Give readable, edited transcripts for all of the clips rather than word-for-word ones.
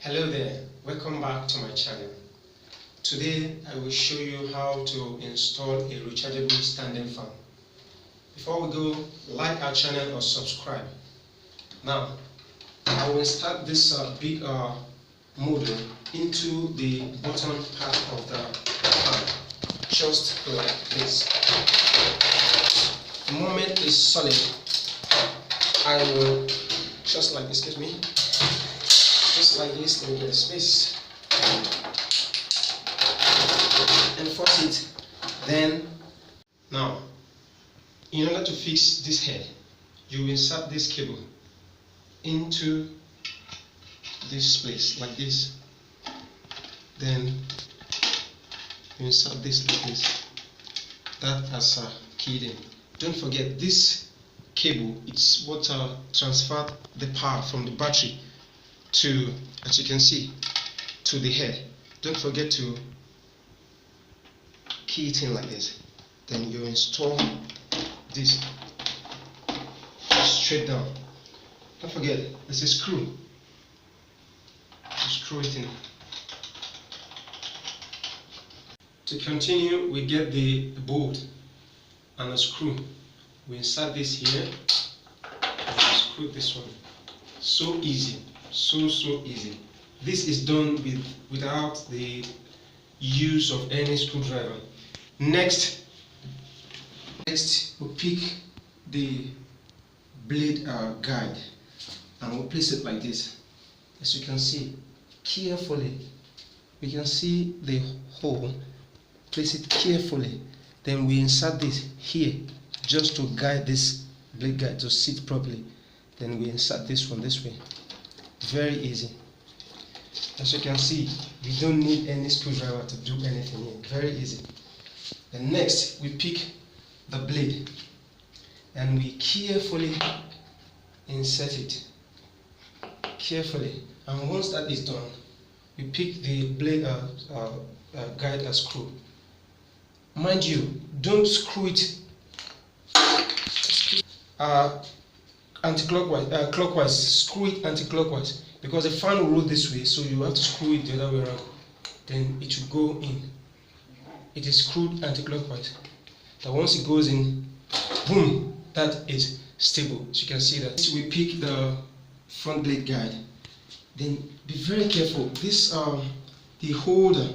Hello there, welcome back to my channel. Today I will show you how to install a rechargeable standing fan. Before we go, like our channel or subscribe. Now I will insert this big module into the bottom part of the fan, just like this. The moment it's solid, I will just like this, just like this, let me get a space and force it. Then now, in order to fix this head, you insert this cable into this place like this. Then you insert this like this. That has keyed in. Don't forget, this cable, it's what transferred the power from the battery to, as you can see, to the head. Don't forget to key it in like this. Then you install this straight down. Don't forget, there's a screw. You screw it in. To continue, we get the bolt and a screw. We insert this here and screw this one. So easy. So easy. This is done without the use of any screwdriver. Next we'll pick the blade guide and we'll place it like this. As you can see, carefully, we can see the hole. Place it carefully. Then we insert this here just to guide this blade guide to sit properly. Then we insert this one this way. Very easy. As you can see, we don't need any screwdriver to do anything here. Very easy. Then next, we pick the blade and we carefully insert it. Carefully. And once that is done, we pick the blade guide and screw. Mind you, don't screw it clockwise. Screw it anti-clockwise, because the fan will roll this way, so you have to screw it the other way around. Then it should go in. It is screwed anti-clockwise. That once it goes in, boom, that is stable. So you can see that. We pick the front blade guide. Then be very careful. This the holder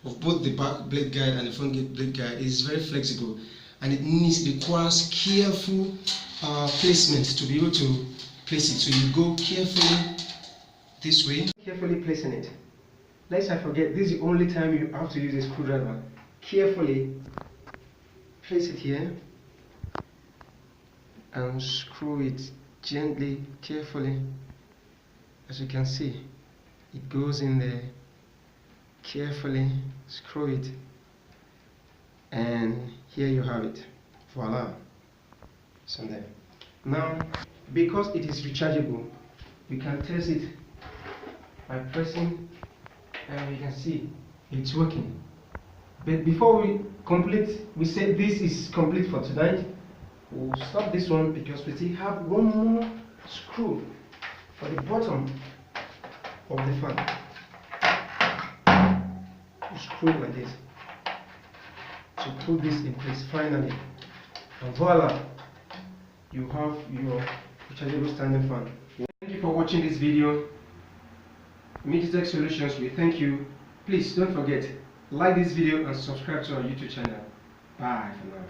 of both the back blade guide and the front blade guide is very flexible, and it requires careful placement to be able to place it. So you go carefully this way, carefully placing it. Lest I forget, this is the only time you have to use a screwdriver. Carefully place it here and screw it gently, carefully. As you can see, it goes in there. Carefully screw it, and here you have it. Voila. So there. Now, because it is rechargeable, we can test it by pressing, and we can see it's working. But before we complete, we say this is complete for tonight. We'll stop this one because we still have one more screw for the bottom of the fan. You screw it like this to put this in place finally, and voila, you have your rechargeable standing fan. Thank you for watching this video. Tech Solutions, we thank you. Please don't forget, like this video and subscribe to our YouTube channel. Bye for now.